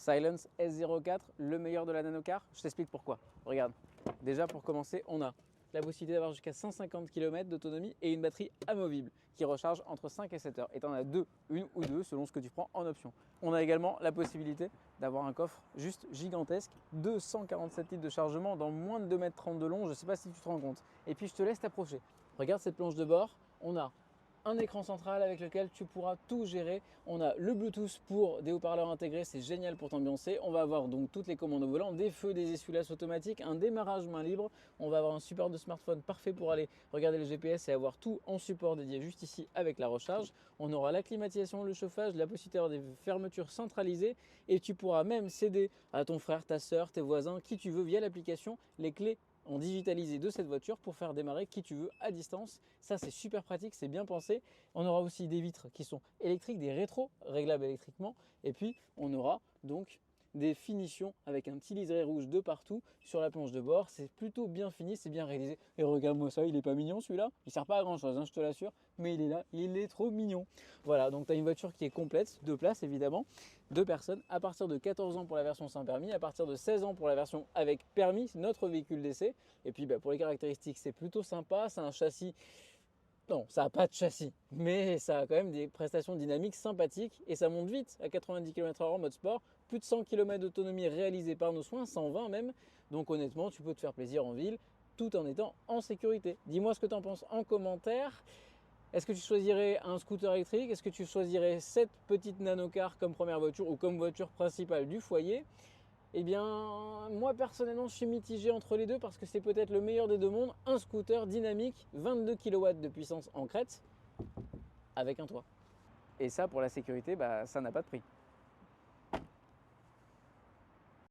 Silence S04, le meilleur de la nanocar. Je t'explique pourquoi. Regarde, déjà pour commencer, on a la possibilité d'avoir jusqu'à 150 km d'autonomie et une batterie amovible qui recharge entre 5 et 7 heures. Et tu en as deux, une ou deux selon ce que tu prends en option. On a également la possibilité d'avoir un coffre juste gigantesque, 247 litres de chargement dans moins de 2,30 m de long, je ne sais pas si tu te rends compte. Et puis je te laisse t'approcher. Regarde cette planche de bord, on a un écran central avec lequel tu pourras tout gérer. On a le Bluetooth pour des haut-parleurs intégrés, c'est génial pour t'ambiancer. On va avoir donc toutes les commandes au volant, des feux, des essuie-glaces automatiques, un démarrage main libre. On va avoir un support de smartphone parfait pour aller regarder le GPS et avoir tout en support dédié juste ici avec la recharge. On aura la climatisation, le chauffage, la possibilité d'avoir des fermetures centralisées et tu pourras même céder à ton frère, ta soeur, tes voisins, qui tu veux via l'application, les clés en digitalisé de cette voiture pour faire démarrer qui tu veux à distance. Ça, c'est super pratique, c'est bien pensé. On aura aussi des vitres qui sont électriques, des rétros réglables électriquement. Et puis, on aura donc des finitions avec un petit liseré rouge de partout sur la planche de bord. C'est plutôt bien fini, c'est bien réalisé. Et regarde-moi ça, il est pas mignon celui-là. Il sert pas à grand chose, je te l'assure, mais il est là, il est trop mignon. Voilà, donc tu as une voiture qui est complète, 2 places évidemment, 2 personnes, à partir de 14 ans pour la version sans permis, à partir de 16 ans pour la version avec permis, notre véhicule d'essai. Et puis pour les caractéristiques, c'est plutôt sympa, c'est un châssis. Non, ça n'a pas de châssis, mais ça a quand même des prestations dynamiques sympathiques et ça monte vite à 90 km/h en mode sport, plus de 100 km d'autonomie réalisée par nos soins, 120 même. Donc honnêtement, tu peux te faire plaisir en ville tout en étant en sécurité. Dis-moi ce que tu en penses en commentaire. Est-ce que tu choisirais un scooter électrique? Est-ce que tu choisirais cette petite nanocar comme première voiture ou comme voiture principale du foyer? Eh bien, moi personnellement, je suis mitigé entre les deux parce que c'est peut-être le meilleur des deux mondes. Un scooter dynamique, 22 kW de puissance en crête, avec un toit. Et ça, pour la sécurité, ça n'a pas de prix.